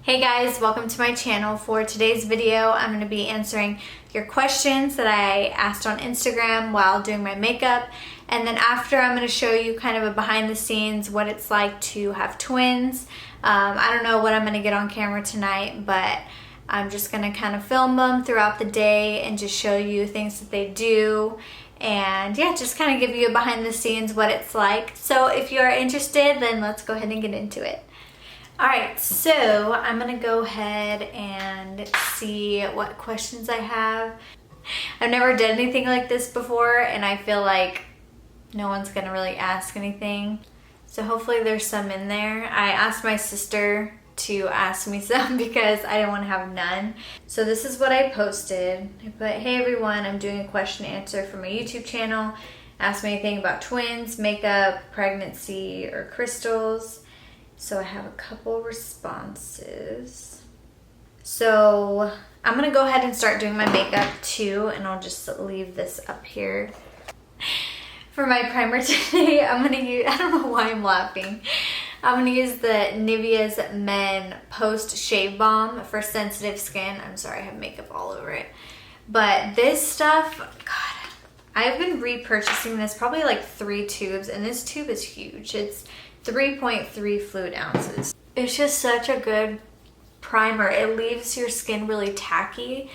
Hey guys, welcome to my channel. For today's video, I'm going to be answering your questions that I asked on Instagram while doing my makeup. And then after, I'm going to show you kind of a behind the scenes, what it's like to have twins. I don't know what I'm going to get on camera tonight, but I'm just going to kind of film them throughout the day and just show you things that they do. And yeah, just kind of give you a behind the scenes what it's like. So if you are interested, then let's go ahead and get into it. Alright, so I'm going to go ahead and see what questions I have. I've never done anything like this before, and I feel like no one's going to really ask anything. So hopefully there's some in there. I asked my sister to ask me some because I didn't want to have none. So this is what I posted. I put, hey everyone, I'm doing a question and answer for my YouTube channel. Ask me anything about twins, makeup, pregnancy, or crystals. So I have a couple responses. So I'm gonna go ahead and start doing my makeup too, and I'll just leave this up here. For my primer today, I'm gonna use, I don't know why I'm laughing. I'm gonna use the Nivea's Men Post Shave Balm for sensitive skin. I'm sorry, I have makeup all over it. But this stuff, God, I've been repurchasing this probably like 3 tubes, and this tube is huge. It's 3.3 fluid ounces. It's just such a good primer. It leaves your skin really tacky.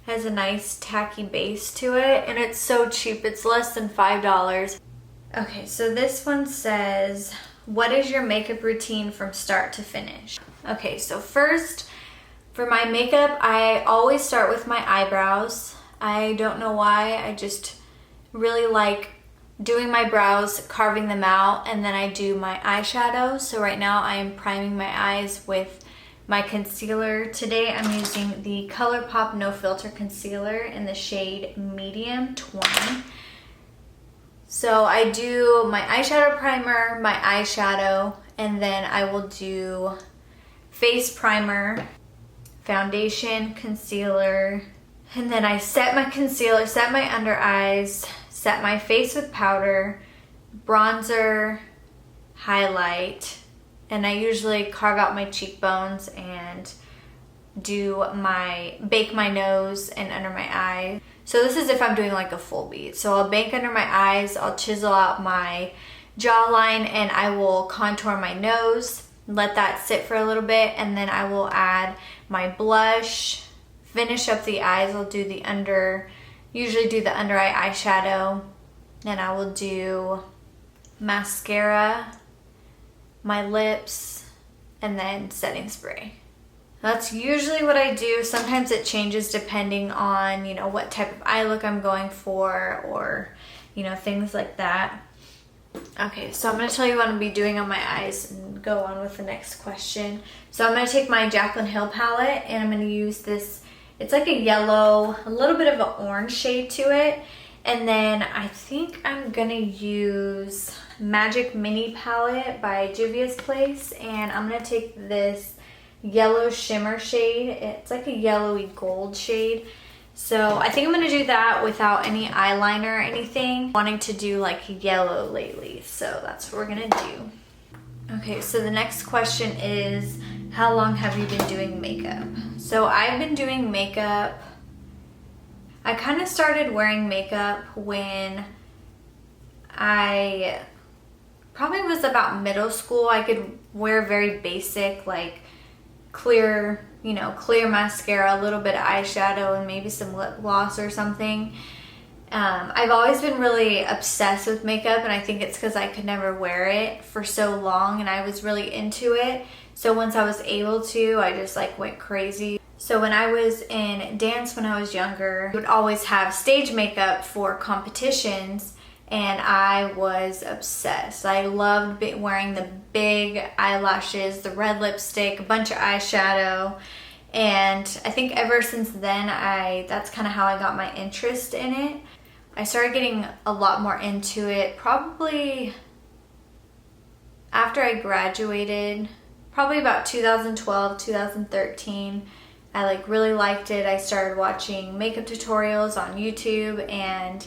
It has a nice tacky base to it, and it's so cheap. It's less than $5. Okay, so this one says, what is your makeup routine from start to finish? Okay, so first, for my makeup, I always start with my eyebrows. I don't know why, I just really like doing my brows, carving them out, and then I do my eyeshadow. So right now I am priming my eyes with my concealer. Today I'm using the ColourPop No Filter Concealer in the shade Medium 20. So I do my eyeshadow primer, my eyeshadow, and then I will do face primer, foundation, concealer, and then I set my concealer, set my under eyes, set my face with powder, bronzer, highlight, and I usually carve out my cheekbones and bake my nose and under my eye. So this is if I'm doing like a full beat. So I'll bake under my eyes, I'll chisel out my jawline, and I will contour my nose, let that sit for a little bit, and then I will add my blush, finish up the eyes. I'll do usually do the under eye eyeshadow, and I will do mascara, my lips, and then setting spray. That's usually what I do. Sometimes it changes depending on, what type of eye look I'm going for, or, things like that. Okay, so I'm going to tell you what I'm going to be doing on my eyes and go on with the next question. So I'm going to take my Jaclyn Hill palette, and I'm going to use this. It's like a yellow, a little bit of an orange shade to it. And then I think I'm gonna use Magic Mini palette by Juvia's Place. And I'm gonna take this yellow shimmer shade. It's like a yellowy gold shade. So I think I'm gonna do that without any eyeliner or anything. Wanting to do like yellow lately, so that's what we're gonna do. Okay, so the next question is, how long have you been doing makeup? So I've been doing makeup, I kind of started wearing makeup when I probably was about middle school. I could wear very basic, like clear mascara, a little bit of eyeshadow, and maybe some lip gloss or something. I've always been really obsessed with makeup, and I think it's because I could never wear it for so long, and I was really into it. So once I was able to, I just like went crazy. So when I was in dance when I was younger, I would always have stage makeup for competitions, and I was obsessed. I loved wearing the big eyelashes, the red lipstick, a bunch of eyeshadow, and I think ever since then, that's kind of how I got my interest in it. I started getting a lot more into it probably after I graduated, probably about 2012, 2013. I really liked it. I started watching makeup tutorials on YouTube, and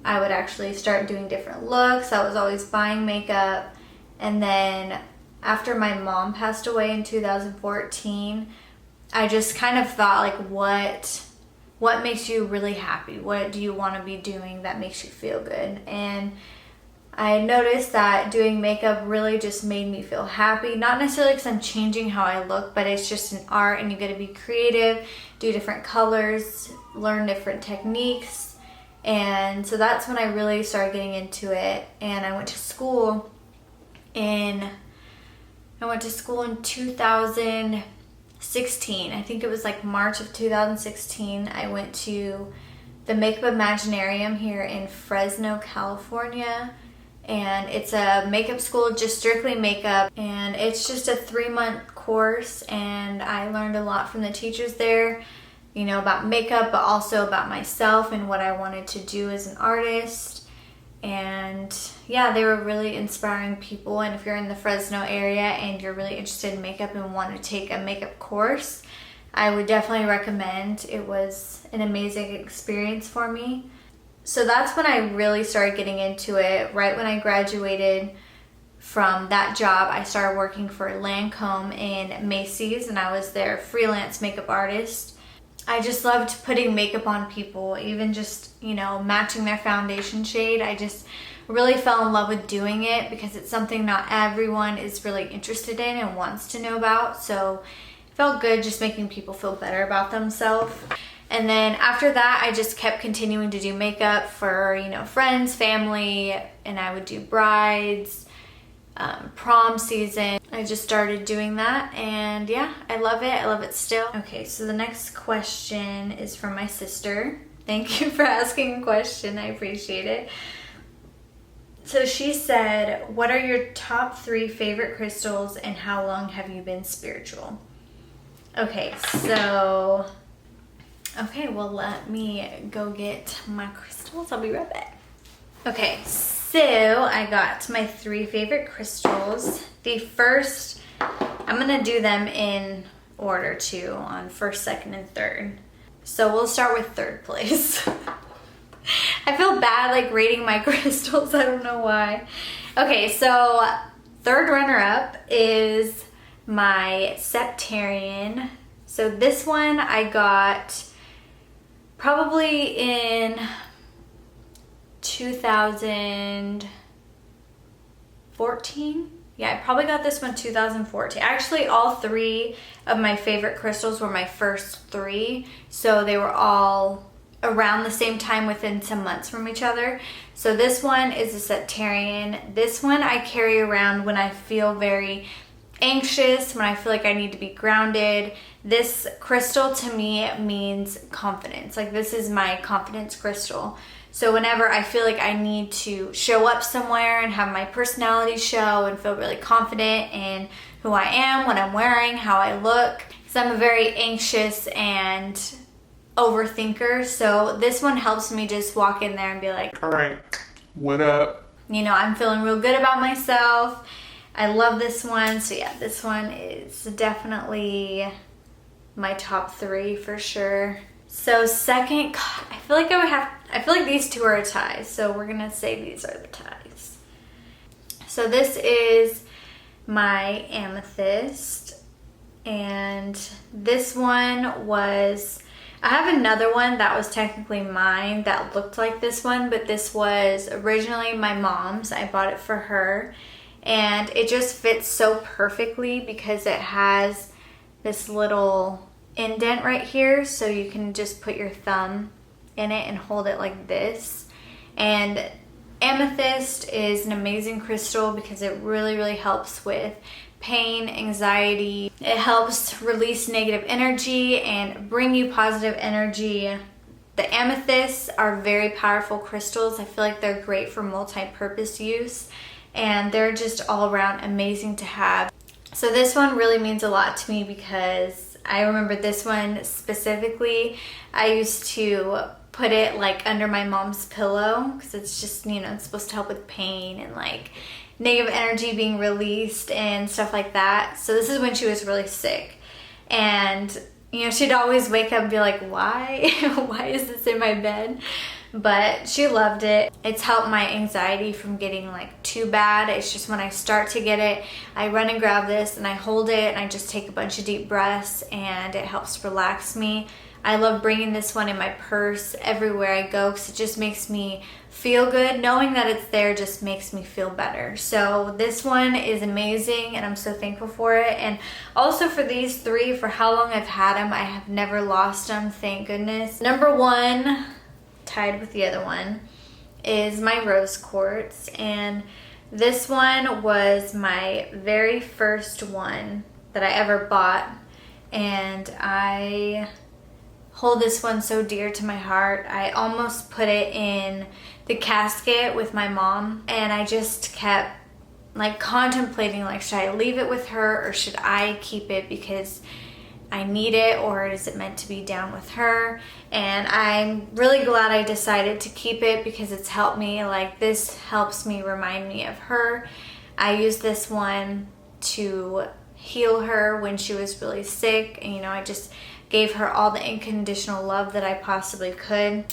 I would actually start doing different looks. I was always buying makeup, and then after my mom passed away in 2014, I just kind of thought, like, what makes you really happy? What do you want to be doing that makes you feel good? And I noticed that doing makeup really just made me feel happy. Not necessarily because I'm changing how I look, but it's just an art and you get to be creative, do different colors, learn different techniques. And so that's when I really started getting into it. And I went to school in 2016. I think it was like March of 2016. I went to the Makeup Imaginarium here in Fresno, California. And it's a makeup school, just strictly makeup. And it's just a 3-month course. And I learned a lot from the teachers there, you know, about makeup, but also about myself and what I wanted to do as an artist. And yeah, they were really inspiring people. And if you're in the Fresno area and you're really interested in makeup and want to take a makeup course, I would definitely recommend. It was an amazing experience for me. So that's when I really started getting into it. Right when I graduated from that job, I started working for Lancome in Macy's, and I was their freelance makeup artist. I just loved putting makeup on people, even just, you know, matching their foundation shade. I just really fell in love with doing it because it's something not everyone is really interested in and wants to know about. So it felt good just making people feel better about themselves. And then after that, I just kept continuing to do makeup for, you know, friends, family, and I would do brides, prom season. I just started doing that, and yeah, I love it. I love it still. Okay, so the next question is from my sister. Thank you for asking a question. I appreciate it. So she said, what are your top 3 favorite crystals and how long have you been spiritual? Okay, well, let me go get my crystals. I'll be right back. Okay, so I got my 3 favorite crystals. The first, I'm gonna do them in order too, on first, second, and third. So we'll start with third place. I feel bad like rating my crystals, I don't know why. Okay, so third runner-up is my Septarian. So this one I got probably in 2014. Yeah, I probably got this one 2014. Actually, all 3 of my favorite crystals were my first 3. So they were all around the same time within some months from each other. So this one is a Septarian. This one I carry around when I feel very anxious, when I feel like I need to be grounded. This crystal to me means confidence. Like, this is my confidence crystal. So whenever I feel like I need to show up somewhere and have my personality show and feel really confident in who I am, what I'm wearing, how I look, because I'm a very anxious and overthinker. So this one helps me just walk in there and be like, all right, what up? You know, I'm feeling real good about myself. I love this one. So yeah, this one is definitely my top 3 for sure. So second, God, I feel like these 2 are a tie. So we're gonna say these are the ties. So this is my amethyst. And this one was, I have another one that was technically mine that looked like this one, but this was originally my mom's. I bought it for her. And it just fits so perfectly because it has this little indent right here, so you can just put your thumb in it and hold it like this. And amethyst is an amazing crystal because it really, really helps with pain, anxiety. It helps release negative energy and bring you positive energy. The amethysts are very powerful crystals. I feel like they're great for multi-purpose use. And they're just all around amazing to have. So this one really means a lot to me because I remember this one specifically. I used to put it like under my mom's pillow because it's just, you know, it's supposed to help with pain and like negative energy being released and stuff like that. So this is when she was really sick. And, you know, she'd always wake up and be like, why? Why is this in my bed? but she loved it. It's helped my anxiety from getting like too bad. It's just when I start to get it, I run and grab this and I hold it and I just take a bunch of deep breaths and it helps relax me. I love bringing this one in my purse everywhere I go because it just makes me feel good. Knowing that it's there just makes me feel better. So this one is amazing and I'm so thankful for it. And also for these three, for how long I've had them, I have never lost them, thank goodness. Number one, tied with the other one, is my rose quartz. And this one was my very first one that I ever bought. And I hold this one so dear to my heart. I almost put it in the casket with my mom, and I just kept like contemplating, like, should I leave it with her or should I keep it because I need it, or is it meant to be down with her? And I'm really glad I decided to keep it because it's helped me. Like, this helps me remind me of her. I used this one to heal her when she was really sick, and you know, I just gave her all the unconditional love that I possibly could.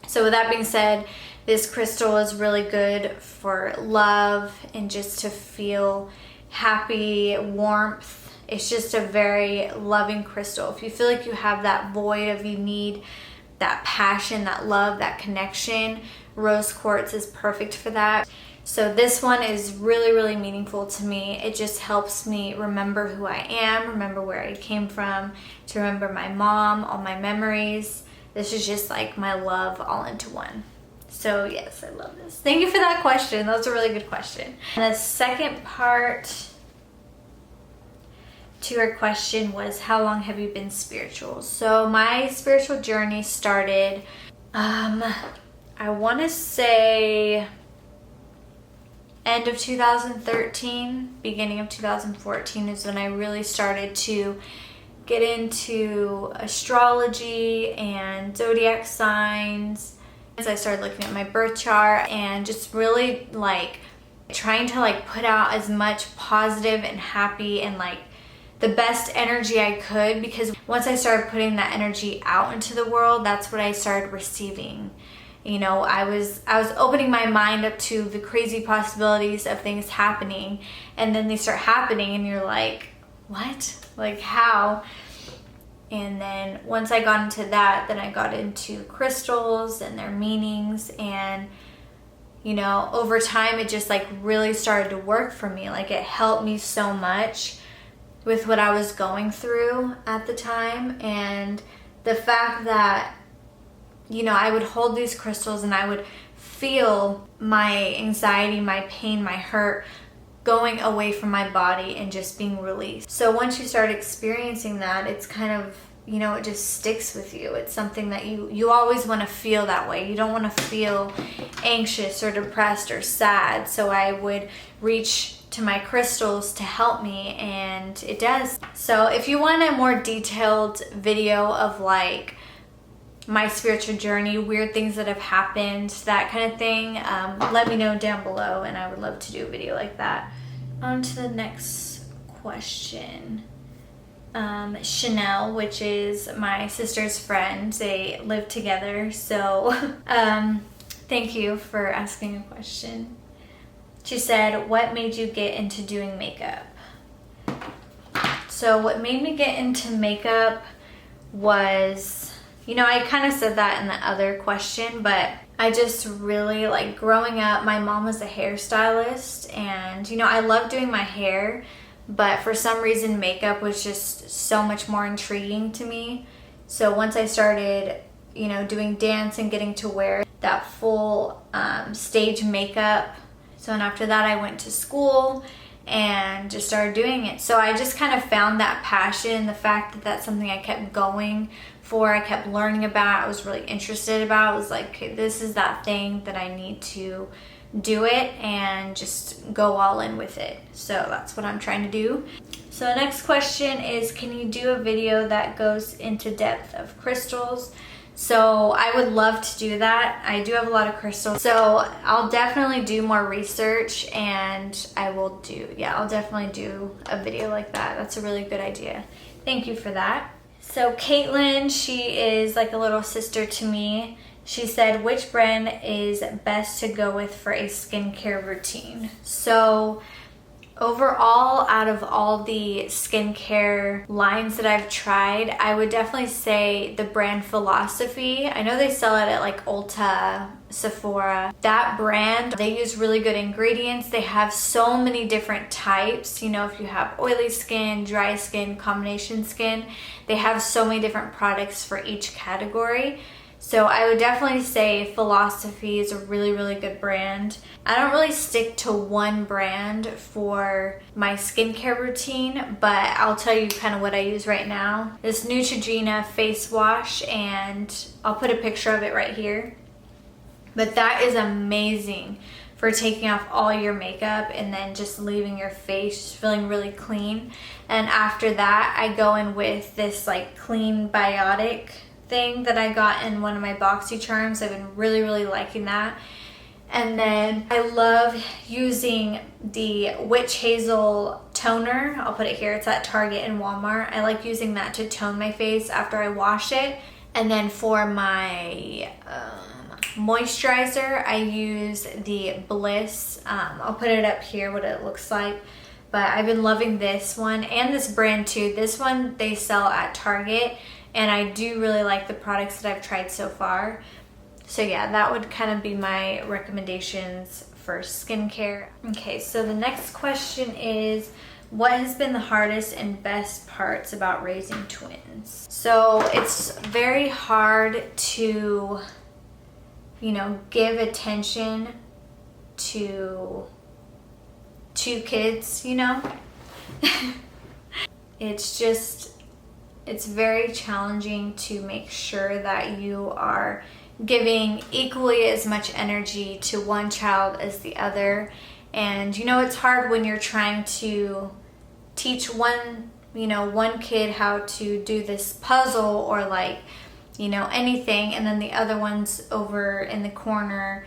So with that being said, this crystal is really good for love and just to feel happy, warmth. It's just a very loving crystal. If you feel like you have that void of, you need that passion, that love, that connection, rose quartz is perfect for that. So this one is really, really meaningful to me. It just helps me remember who I am, remember where I came from, to remember my mom, all my memories. This is just like my love all into one. So yes, I love this. Thank you for that question. That was a really good question. And the second part to your question was, how long have you been spiritual? So my spiritual journey started, I want to say end of 2013, beginning of 2014 is when I really started to get into astrology and zodiac signs. As I started looking at my birth chart and just really like trying to like put out as much positive and happy and like the best energy I could, because once I started putting that energy out into the world, that's what I started receiving. You know, I was opening my mind up to the crazy possibilities of things happening, and then they start happening and you're like, what? Like, how? And then once I got into that, then I got into crystals and their meanings, and you know, over time it just like really started to work for me. Like, it helped me so much with what I was going through at the time. And the fact that, you know, I would hold these crystals and I would feel my anxiety, my pain, my hurt going away from my body and just being released. So once you start experiencing that, it's kind of, you know, it just sticks with you. It's something that you always want to feel that way. You don't want to feel anxious or depressed or sad. So I would reach to my crystals to help me, and it does. So if you want a more detailed video of like my spiritual journey, weird things that have happened, that kind of thing, let me know down below and I would love to do a video like that. On to the next question. Chanel, which is my sister's friend, they live together, so thank you for asking a question. She said, what made you get into doing makeup? So what made me get into makeup was, you know, I kind of said that in the other question, but I just really like growing up, my mom was a hairstylist, and you know, I love doing my hair, but for some reason makeup was just so much more intriguing to me. So once I started, you know, doing dance and getting to wear that full stage makeup, so and after that I went to school and just started doing it. So I just kind of found that passion, the fact that that's something I kept going for, I kept learning about, I was really interested about. It was like, okay, this is that thing that I need to do it and just go all in with it. So that's what I'm trying to do. So the next question is, can you do a video that goes into depth of crystals? So I would love to do that. I do have a lot of crystals, so I'll definitely do more research and I'll definitely do a video like that. That's a really good idea. Thank you for that. So Caitlin, she is like a little sister to me. She said, which brand is best to go with for a skincare routine? So overall, out of all the skincare lines that I've tried, I would definitely say the brand Philosophy. I know they sell it at like Ulta, Sephora. That brand, they use really good ingredients. They have so many different types. You know, if you have oily skin, dry skin, combination skin, they have so many different products for each category. So I would definitely say Philosophy is a really, really good brand. I don't really stick to one brand for my skincare routine, but I'll tell you kind of what I use right now. This Neutrogena face wash, and I'll put a picture of it right here. But that is amazing for taking off all your makeup and then just leaving your face feeling really clean. And after that, I go in with this like clean biotic thing that I got in one of my BoxyCharms. I've been really, really liking that. And then I love using the Witch Hazel toner. I'll put it here. It's at Target and Walmart. I like using that to tone my face after I wash it. And then for my moisturizer, I use the Bliss. I'll put it up here what it looks like. But I've been loving this one and this brand too. This one they sell at Target, and I do really like the products that I've tried so far. So yeah, that would kind of be my recommendations for skincare. Okay, so the next question is, what has been the hardest and best parts about raising twins? So it's very hard to, you know, give attention to two kids, you know? It's very challenging to make sure that you are giving equally as much energy to one child as the other. And you know, it's hard when you're trying to teach one kid how to do this puzzle or like, you know, anything, and then the other one's over in the corner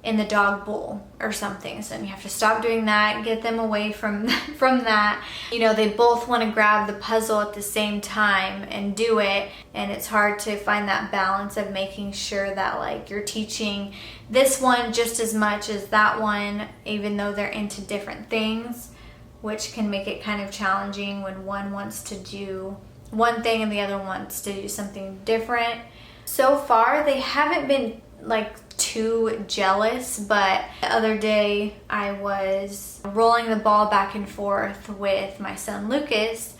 in the dog bowl or something. So then you have to stop doing that, get them away from that. You know, they both want to grab the puzzle at the same time and do it, and it's hard to find that balance of making sure that like you're teaching this one just as much as that one, even though they're into different things, which can make it kind of challenging when one wants to do one thing and the other wants to do something different. So far, they haven't been like too jealous, but the other day I was rolling the ball back and forth with my son Lucas,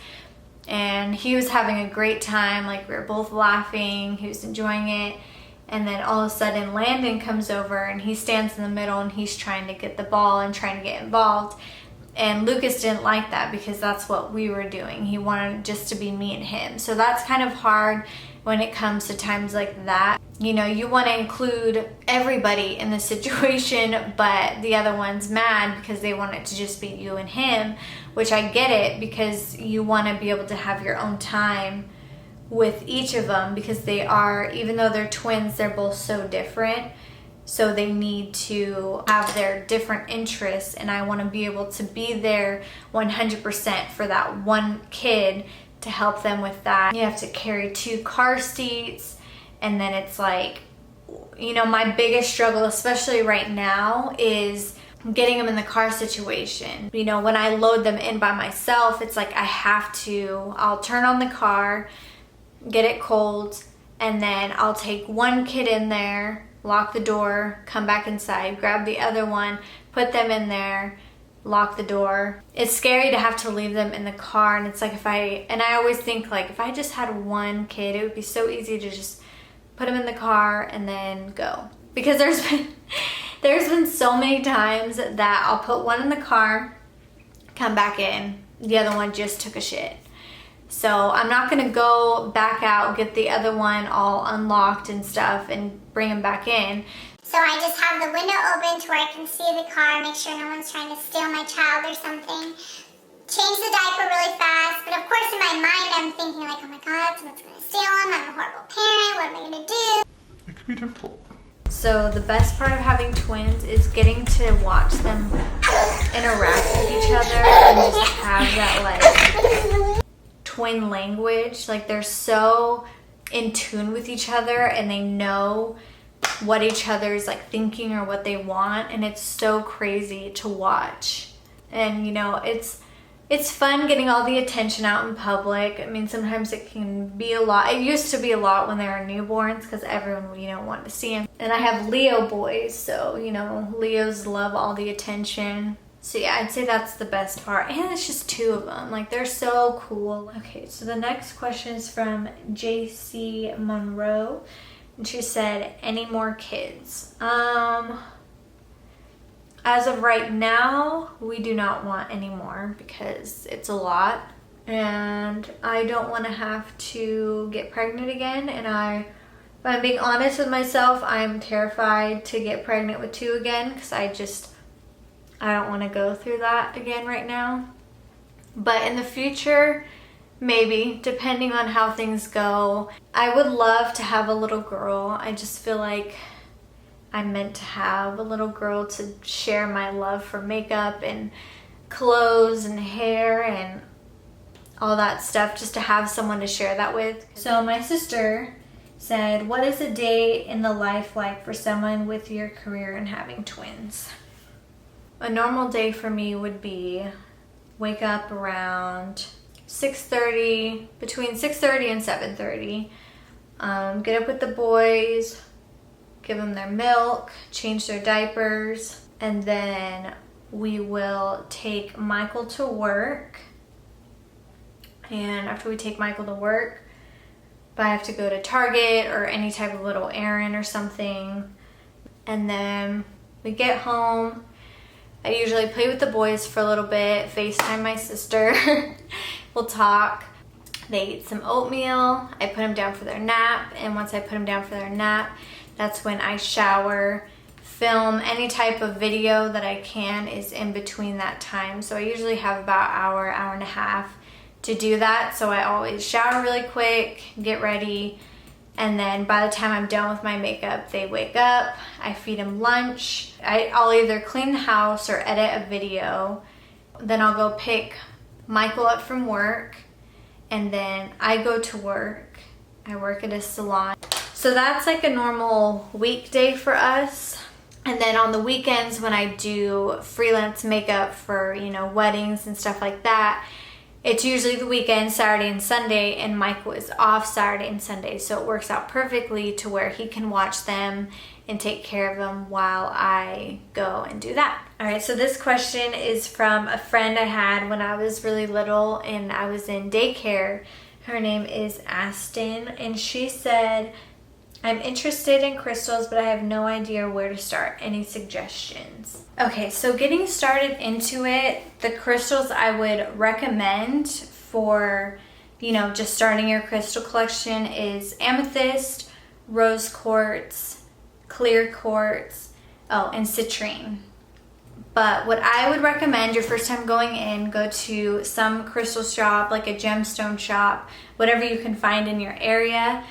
and he was having a great time. Like, we were both laughing, he was enjoying it, and then all of a sudden Landon comes over and he stands in the middle and he's trying to get the ball and trying to get involved. And Lucas didn't like that because that's what we were doing. He wanted just to be me and him. So that's kind of hard when it comes to times like that. You know, you want to include everybody in the situation, but the other one's mad because they want it to just be you and him, which I get it, because you want to be able to have your own time with each of them, because they are, even though they're twins, they're both so different. So they need to have their different interests, and I want to be able to be there 100% for that one kid to help them with that. You have to carry 2 car seats, and then it's like, you know, my biggest struggle, especially right now, is getting them in the car situation. You know, when I load them in by myself, it's like I'll turn on the car, get it cold, and then I'll take one kid in there, lock the door, come back inside, grab the other one, put them in there, lock the door. It's scary to have to leave them in the car, and it's like I always think like if I just had one kid, it would be so easy to just put them in the car and then go. Because there's been so many times that I'll put one in the car, come back in, the other one just took a shit. So I'm not gonna go back out, get the other one all unlocked and stuff and bring him back in. So I just have the window open to where I can see the car, make sure no one's trying to steal my child or something. Change the diaper really fast, but of course in my mind I'm thinking like, oh my God, someone's gonna steal him, I'm a horrible parent, what am I gonna do? It could be difficult. So the best part of having twins is getting to watch them interact with each other and just have that like twin language. Like, they're so in tune with each other, and they know what each other's like thinking or what they want, and it's so crazy to watch. And you know, it's fun getting all the attention out in public. I mean, sometimes it can be a lot. It used to be a lot when they were newborns because everyone, you know, wanted to see them. And I have Leo boys, so, you know, Leos love all the attention. So yeah, I'd say that's the best part. And it's just 2 of them. Like, they're so cool. Okay, so the next question is from JC Monroe. And she said, any more kids? As of right now, we do not want any more because it's a lot. And I don't want to have to get pregnant again. And if I'm being honest with myself, I'm terrified to get pregnant with 2 again because I don't want to go through that again right now. But in the future, maybe, depending on how things go. I would love to have a little girl. I just feel like I'm meant to have a little girl to share my love for makeup and clothes and hair and all that stuff, just to have someone to share that with. So my sister said, what is a day in the life like for someone with your career and having twins? A normal day for me would be wake up around 6:30, between 6:30 and 7:30, get up with the boys, give them their milk, change their diapers, and then we will take Michael to work. And after we take Michael to work, if I have to go to Target or any type of little errand or something, and then we get home. I usually play with the boys for a little bit, FaceTime my sister, we'll talk. They eat some oatmeal, I put them down for their nap, and once I put them down for their nap, that's when I shower, film any type of video that I can is in between that time. So I usually have about an hour and a half to do that. So I always shower really quick, get ready, and then by the time I'm done with my makeup, they wake up, I feed them lunch. I'll either clean the house or edit a video. Then I'll go pick Michael up from work, and then I go to work. I work at a salon. So that's like a normal weekday for us. And then on the weekends when I do freelance makeup for, you know, weddings and stuff like that, it's usually the weekend, Saturday and Sunday, and Michael is off Saturday and Sunday. So it works out perfectly to where he can watch them and take care of them while I go and do that. All right, so this question is from a friend I had when I was really little and I was in daycare. Her name is Aston, and she said, I'm interested in crystals, but I have no idea where to start. Any suggestions? Okay, so getting started into it, the crystals I would recommend for, you know, just starting your crystal collection is amethyst, rose quartz, clear quartz, and citrine. But what I would recommend your first time going in, go to some crystal shop, like a gemstone shop, whatever you can find in your area.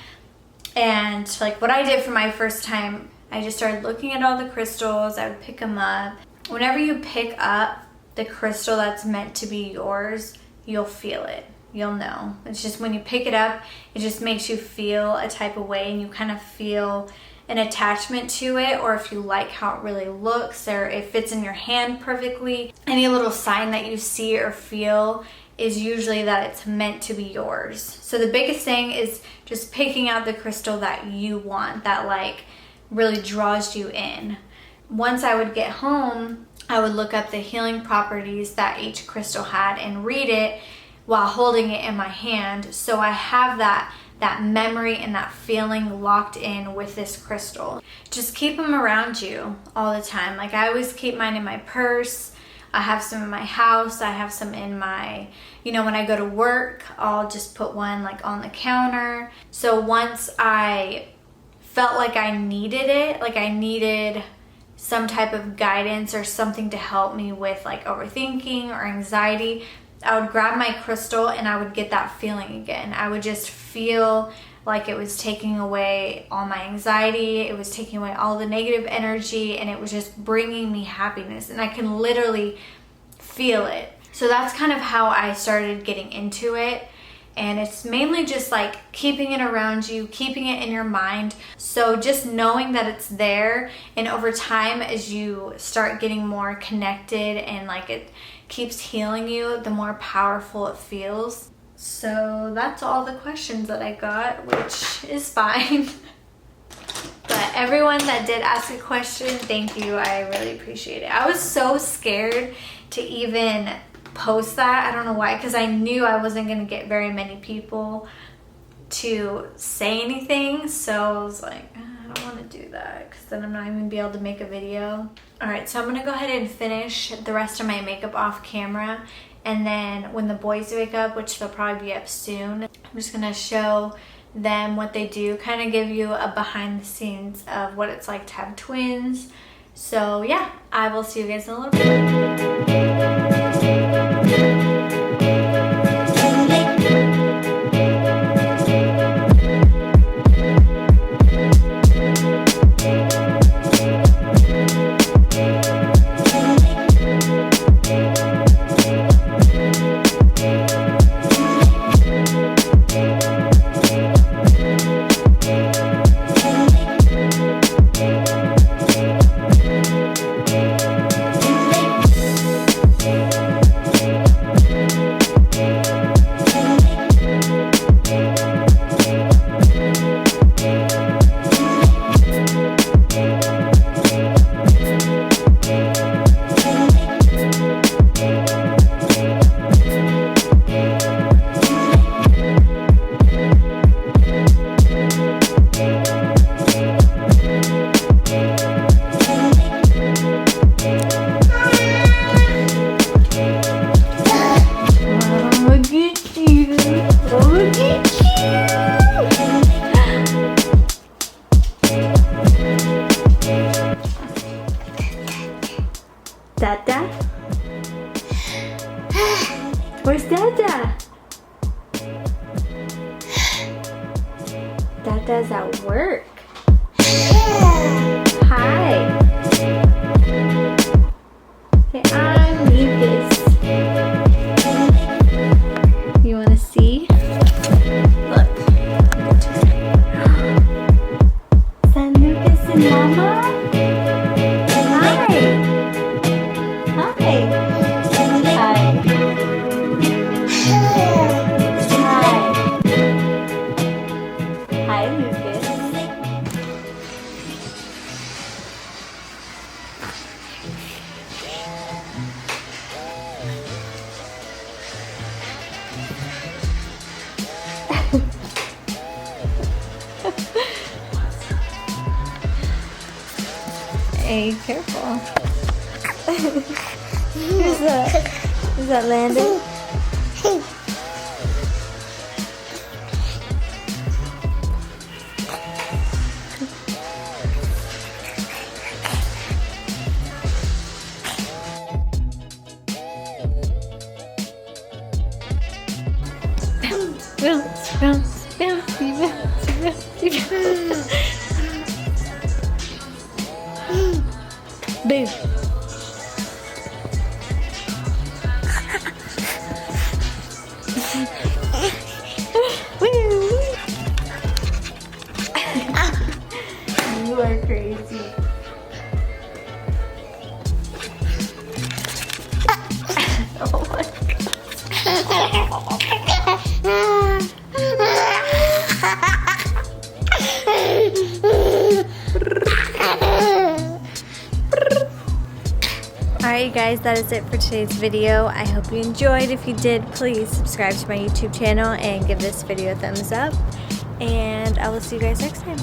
And like what I did for my first time, I just started looking at all the crystals. I would pick them up. Whenever you pick up the crystal that's meant to be yours, you'll feel it. You'll know. It's just when you pick it up, it just makes you feel a type of way, and you kind of feel an attachment to it, or if you like how it really looks, or it fits in your hand perfectly. Any little sign that you see or feel is usually that it's meant to be yours. So the biggest thing is just picking out the crystal that you want, that like really draws you in. Once I would get home, I would look up the healing properties that each crystal had and read it while holding it in my hand. So I have that memory and that feeling locked in with this crystal. Just keep them around you all the time. Like I always keep mine in my purse. I have some in my house. I have some in my, you know, when I go to work, I'll just put one like on the counter. So once I felt like I needed it, like I needed some type of guidance or something to help me with like overthinking or anxiety, I would grab my crystal and I would get that feeling again. I would just feel like it was taking away all my anxiety, it was taking away all the negative energy, and it was just bringing me happiness, and I can literally feel it. So that's kind of how I started getting into it. and it's mainly just like keeping it around you, keeping it in your mind. So just knowing that it's there, and over time as you start getting more connected and like it keeps healing you, the more powerful it feels. So that's all the questions that I got, which is fine. But everyone that did ask a question, thank you. I really appreciate it. I was so scared to even post that. I don't know why, because I knew I wasn't going to get very many people to say anything. So I was like, I don't want to do that because then I'm not even going to be able to make a video. Alright, so I'm going to go ahead and finish the rest of my makeup off camera. And then when the boys wake up, which they'll probably be up soon, I'm just going to show them what they do, kind of give you a behind the scenes of what it's like to have twins. So yeah, I will see you guys in a little bit. Dada? Where's Dada? Dada's at work. Hi. Hey, I'm Lucas. You wanna see? Look. Is that Lucas and Mama? Hey, careful. Who's that? Is that Landon? Bounce, bounce, bouncy, bouncy, bouncy. Boo. You are crazy. Oh my Alright guys, that is it for today's video. I hope you enjoyed. If you did, please subscribe to my YouTube channel and give this video a thumbs up. And I will see you guys next time.